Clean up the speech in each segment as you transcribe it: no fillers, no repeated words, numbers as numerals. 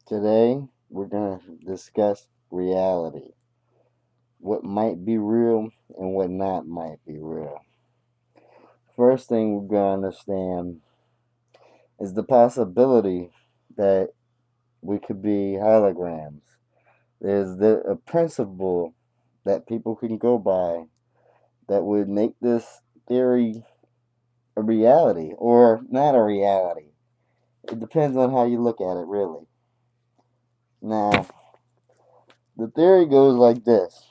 Today, we're going to discuss reality. What might be real and what not might be real. First thing we're going to understand is the possibility that we could be holograms. There's a principle that people can go by that would make this theory a reality or not a reality. It depends on how you look at it, really. Now, the theory goes like this: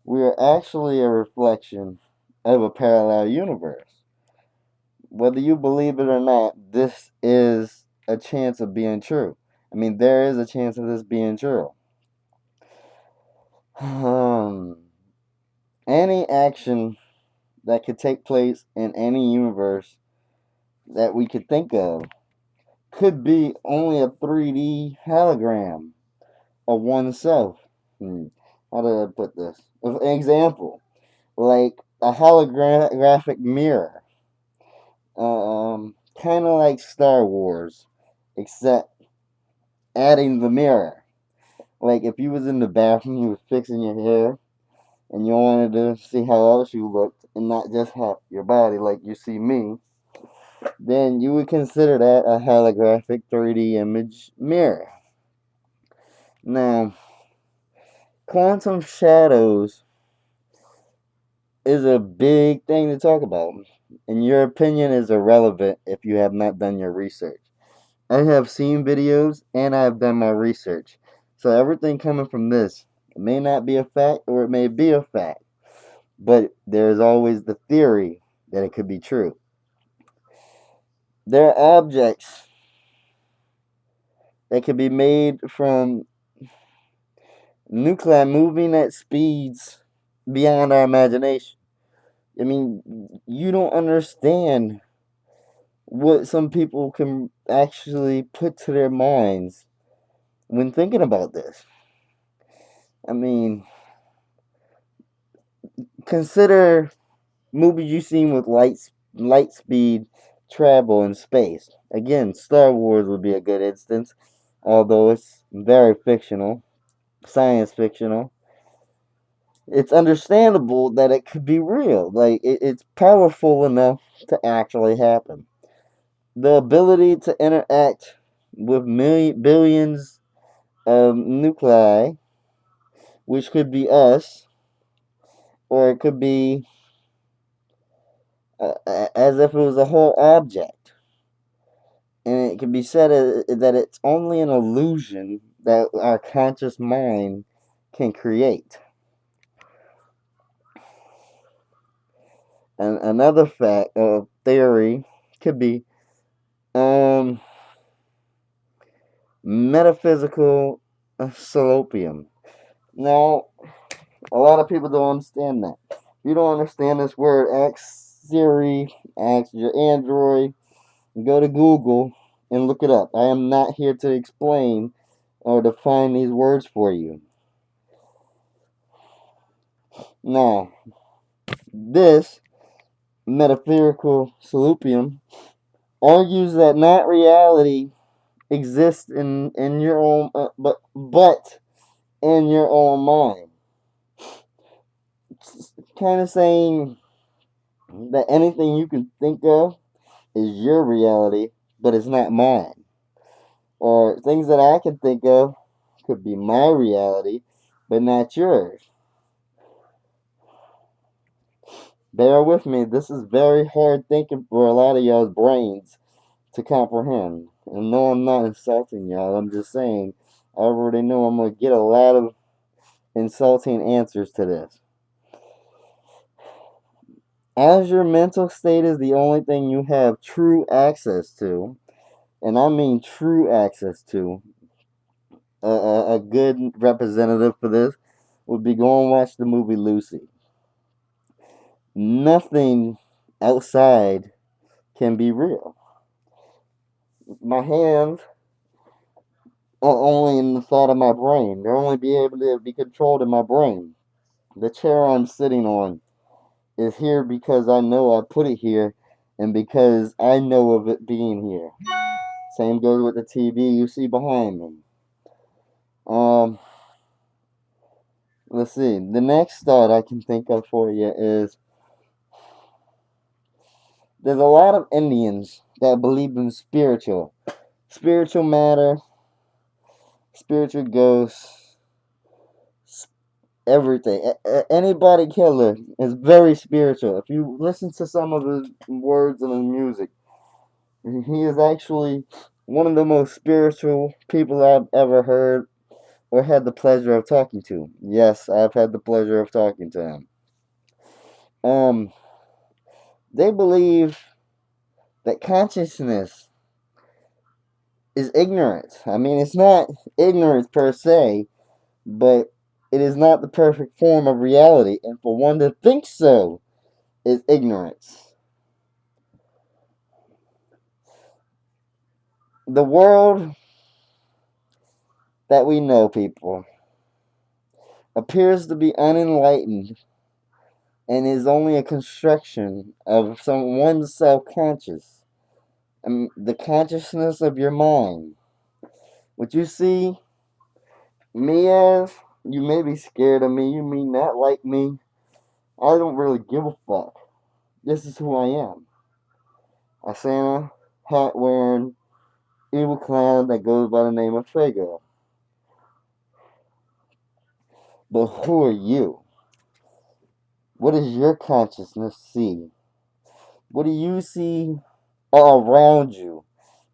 we are actually a reflection of a parallel universe. Whether you believe it or not, this is a chance of being true. I mean, there is a chance of this being true. Um, any action that could take place in any universe that we could think of could be only a 3D hologram of oneself. How did I put this? An example, like a holographic mirror, kind of like Star Wars, except adding the mirror. Like if you was in the bathroom, you was fixing your hair, and you wanted to see how else you looked, and not just half your body like you see me, then you would consider that a holographic 3D image mirror. Now, quantum shadows is a big thing to talk about, and your opinion is irrelevant if you have not done your research. I have seen videos and I have done my research. So everything coming from this, it may not be a fact or it may be a fact, but there's always the theory that it could be true. There are objects that could be made from nuclei moving at speeds beyond our imagination. I mean, you don't understand what some people can actually put to their minds when thinking about this. I mean, consider movies you've seen with light speed travel in space. Again, Star Wars would be a good instance, although it's very fictional, science fictional. It's understandable that it could be real. Like it's powerful enough to actually happen. The ability to interact with billions of nuclei, which could be us, or it could be as if it was a whole object. And it can be said that it's only an illusion that our conscious mind can create. And another fact or theory could be um, metaphysical salopium. Now, a lot of people don't understand that. If you don't understand this word, ask Siri, ask your Android, go to Google and look it up. I am not here to explain or define these words for you. Now, this metaphysical salopium argues that not reality exists in your own but in your own mind. It's kind of saying that anything you can think of is your reality, but it's not mine. Or things that I can think of could be my reality, but not yours. Bear with me, this is very hard thinking for a lot of y'all's brains to comprehend. And no, I'm not insulting y'all, I'm just saying I already know I'm going to get a lot of insulting answers to this. As your mental state is the only thing you have true access to, and I mean true access to, a good representative for this would be go and watch the movie Lucy. Nothing outside can be real. My hands are only in the thought of my brain. They're only be able to be controlled in my brain. The chair I'm sitting on is here because I know I put it here and because I know of it being here. Same goes with the TV you see behind me. Um, let's see. The next thought I can think of for you is there's a lot of Indians that believe in spiritual matter, spiritual ghosts, everything. Anybody killer is very spiritual. If you listen to some of his words and his music, he is actually one of the most spiritual people I've ever heard or had the pleasure of talking to. Yes, I've had the pleasure of talking to him. Um, they believe that consciousness is ignorance. I mean, it's not ignorance per se, but it is not the perfect form of reality. And for one to think so is ignorance. The world that we know, people, appears to be unenlightened and is only a construction of someone's self-conscious. The consciousness of your mind. What you see me as, you may be scared of me, you may not like me. I don't really give a fuck. This is who I am. A Santa hat wearing evil clown that goes by the name of Faygo. But who are you? What does your consciousness see? What do you see around you?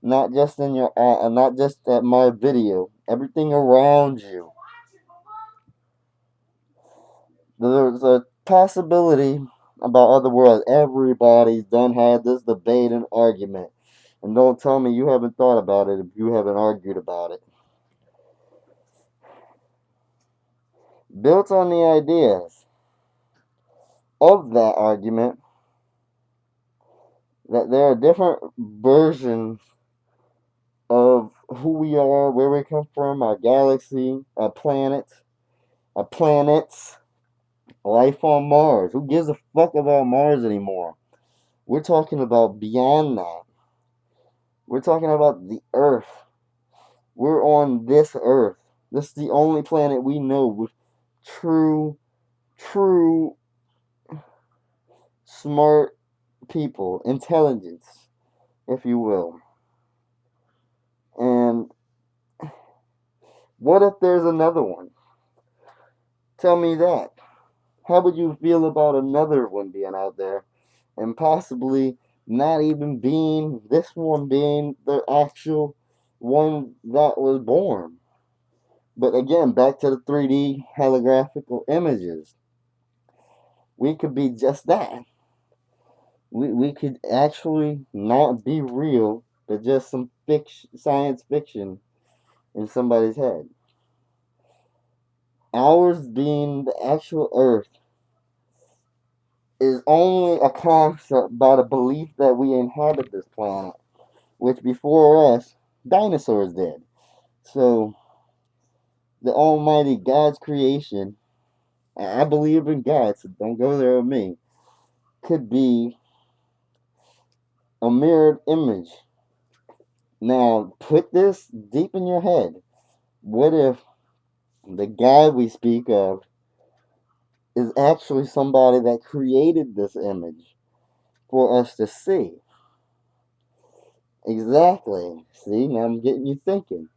Not just in your not just at my video. Everything around you. There's a possibility about other worlds. Everybody's done had this debate and argument. And don't tell me you haven't thought about it if you haven't argued about it. Built on the ideas of that argument that there are different versions of who we are, where we come from, our galaxy, our planets, life on Mars. Who gives a fuck about Mars anymore? We're talking about beyond that. We're talking about the Earth. We're on this Earth. This is the only planet we know with true smart people, intelligence, if you will. And what if there's another one? Tell me that. How would you feel about another one being out there and possibly not even being this one being the actual one that was born? But again, back to the 3D holographical images. We could be just that. We could actually not be real, but just some science fiction in somebody's head. Ours being the actual Earth is only a concept by the belief that we inhabit this planet, which before us, dinosaurs did. So, the Almighty God's creation, and I believe in God, so don't go there with me, could be a mirrored image. Now, put this deep in your head. What if the God we speak of is actually somebody that created this image for us to see? Exactly. See, now I'm getting you thinking.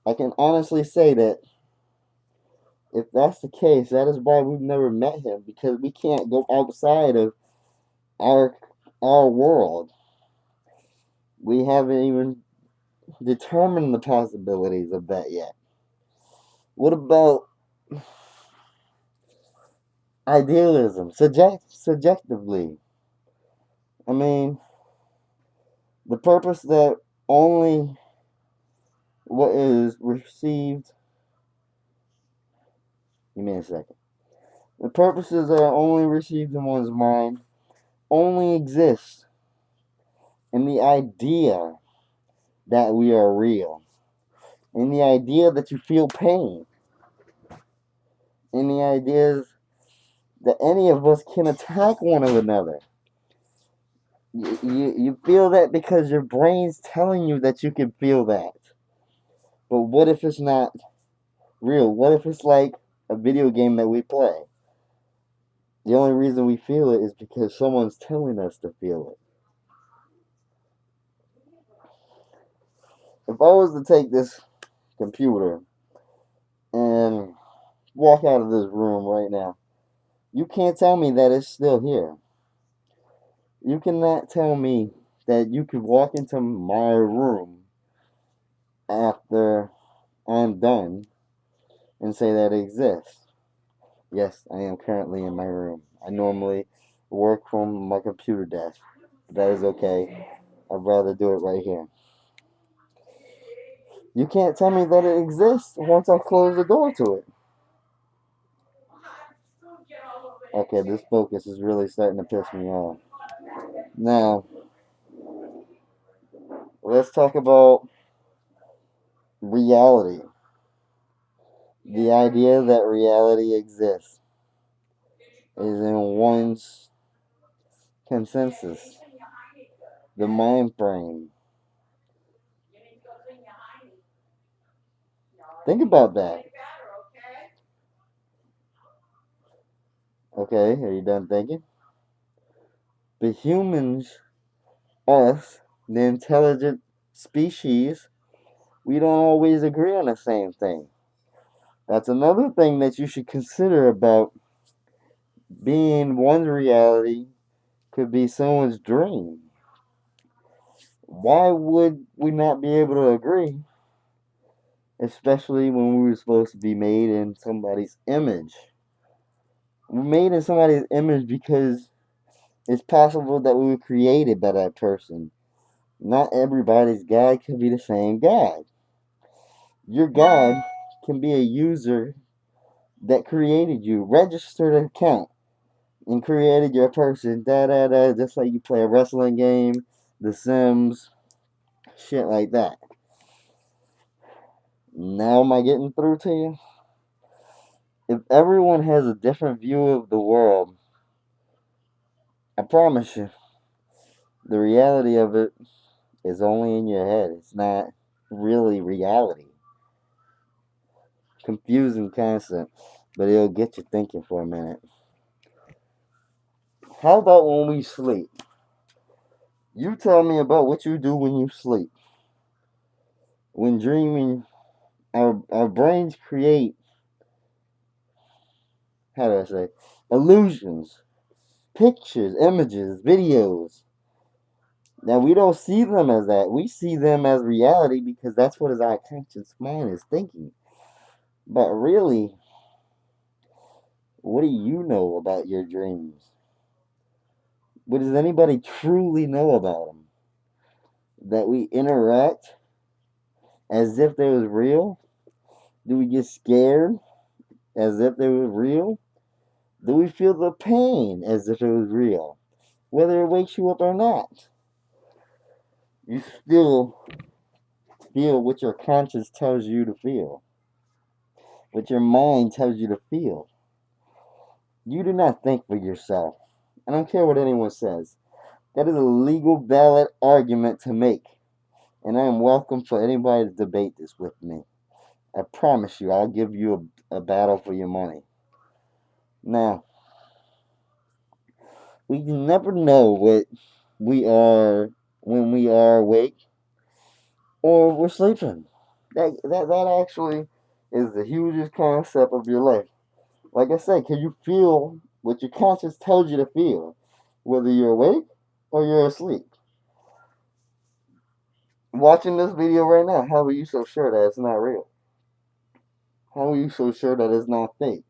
I can honestly say that if that's the case, that is why we've never met him, because we can't go outside of our our world. We haven't even determined the possibilities of that yet. What about idealism, subjectively? I mean, the purpose that only what is received. Give me a second. The purposes that are only received in one's mind only exist in the idea that we are real, in the idea that you feel pain, in the ideas that any of us can attack one another. You feel that because your brain's telling you that you can feel that. But what if it's not real? What if it's like a video game that we play? The only reason we feel it is because someone's telling us to feel it. If I was to take this computer and walk out of this room right now, you can't tell me that it's still here. You cannot tell me that you could walk into my room after I'm done and say that it exists. Yes, I am currently in my room. I normally work from my computer desk. But that is okay. I'd rather do it right here. You can't tell me that it exists once I close the door to it. Okay, this focus is really starting to piss me off. Now, let's talk about reality. The idea that reality exists is in one's consensus, the mind frame. Think about that. Okay, are you done thinking? The humans, us, the intelligent species, we don't always agree on the same thing. That's another thing that you should consider about being one's reality could be someone's dream. Why would we not be able to agree? Especially when we were supposed to be made in somebody's image. We're made in somebody's image because it's possible that we were created by that person. Not everybody's God can be the same God. Your God can be a user that created you, registered an account, and created your person. Da da da. Just like you play a wrestling game, The Sims, shit like that. Now am I getting through to you? If everyone has a different view of the world, I promise you, the reality of it is only in your head. It's not really reality. Confusing concept, but it'll get you thinking for a minute. How about when we sleep? You tell me about what you do when you sleep. When dreaming, our brains create, how do I say, illusions, pictures, images, videos. Now, we don't see them as that. We see them as reality because that's what our conscious mind is thinking. But really, what do you know about your dreams? What does anybody truly know about them? That we interact as if they was real? Do we get scared as if they were real? Do we feel the pain as if it was real? Whether it wakes you up or not, you still feel what your conscience tells you to feel, what your mind tells you to feel. You do not think for yourself. I don't care what anyone says. That is a legal, valid argument to make, and I am welcome for anybody to debate this with me. I promise you, I'll give you a battle for your money. Now, we can never know what we are when we are awake or we're sleeping. That actually is the hugest concept of your life. Like I said, can you feel what your conscience tells you to feel, whether you're awake or you're asleep? Watching this video right now, how are you so sure that it's not real? How are you so sure that it's not fake?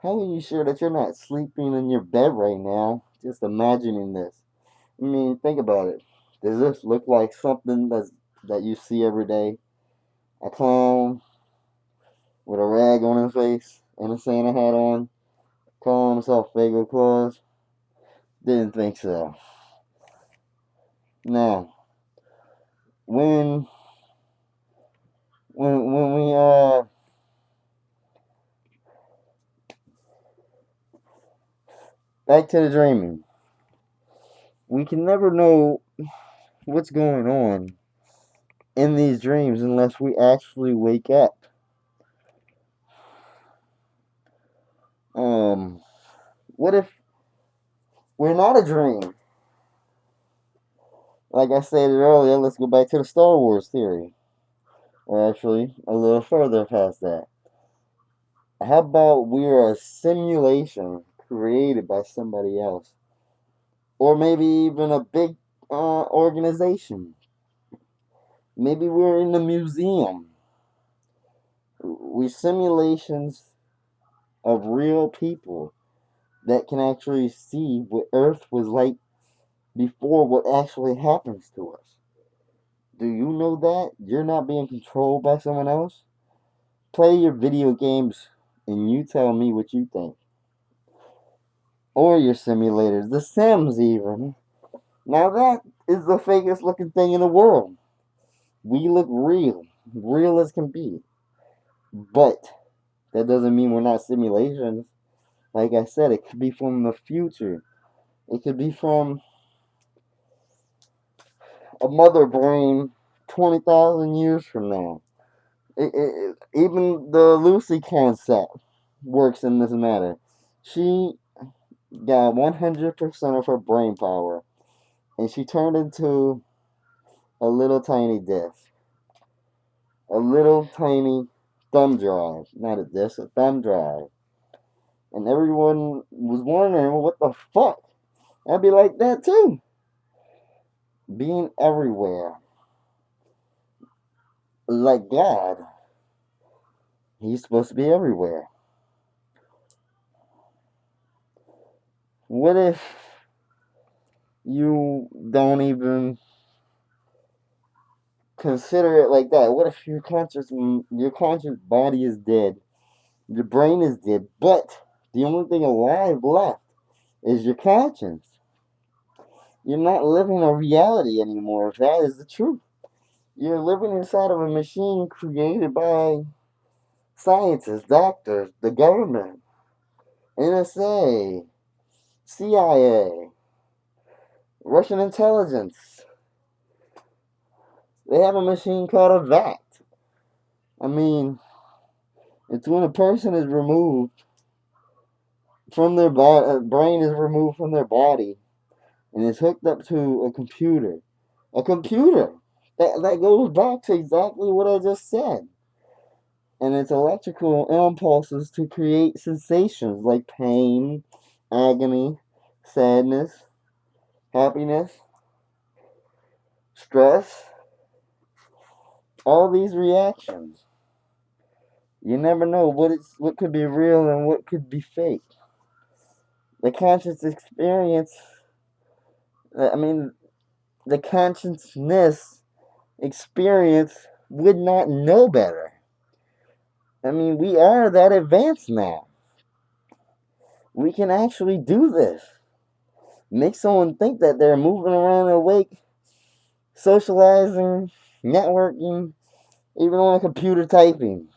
How are you sure that you're not sleeping in your bed right now, just imagining this? I mean, think about it. Does this look like something that you see every day? A clown with a rag on his face and a Santa hat on, calling himself Faygo Claus? Didn't think so. Now, when when we back to the dreaming. We can never know what's going on in these dreams unless we actually wake up. Um, what if we're not a dream? Like I said earlier, let's go back to the Star Wars theory. Or actually, a little further past that. How about we're a simulation created by somebody else? Or maybe even a big organization. Maybe we're in a museum. We simulations of real people that can actually see what Earth was like before what actually happens to us. Do you know that? You're not being controlled by someone else? Play your video games and you tell me what you think. Or your simulators, The Sims even. Now that is the fakest looking thing in the world. We look real, real as can be. But that doesn't mean we're not simulations. Like I said, it could be from the future. It could be from a mother brain 20,000 years from now. Even the Lucy concept works in this matter. She got 100% of her brain power and she turned into a little tiny disc. A little tiny thumb drive. Not a disc, a thumb drive. And everyone was wondering, well, what the fuck? I'd be like that too. Being everywhere. Like God. He's supposed to be everywhere. What if you don't even consider it like that? What if your conscious body is dead, your brain is dead, but the only thing alive left is your conscience? You're not living a reality anymore. If that is the truth, you're living inside of a machine created by scientists, doctors, the government, NSA, CIA, Russian intelligence. They have a machine called a vat. I mean, it's when a person is removed from their body, brain is removed from their body, and is hooked up to a computer. A computer that goes back to exactly what I just said. And it's electrical impulses to create sensations like pain, agony, sadness, happiness, stress, all these reactions. You never know what could be real and what could be fake. The conscious experience, I mean, the consciousness experience would not know better. I mean, we are that advanced now. We can actually do this. Make someone think that they're moving around awake, socializing, networking, even on a computer typing.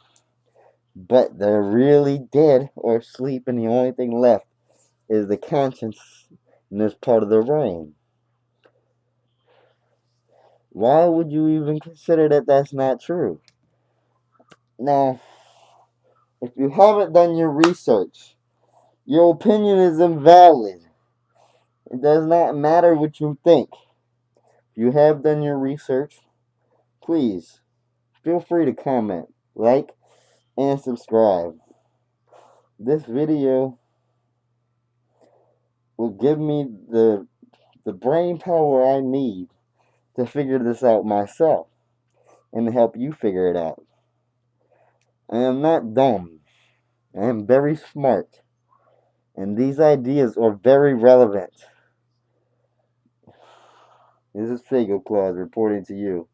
But they're really dead or asleep, and the only thing left is the consciousness part of their brain. Why would you even consider that that's not true? Now, if you haven't done your research, your opinion is invalid. It does not matter what you think. If you have done your research, please feel free to comment, like, and subscribe. This video will give me the brain power I need to figure this out myself and to help you figure it out. I am not dumb. I am very smart. And these ideas are very relevant. This is Faygo Claus reporting to you.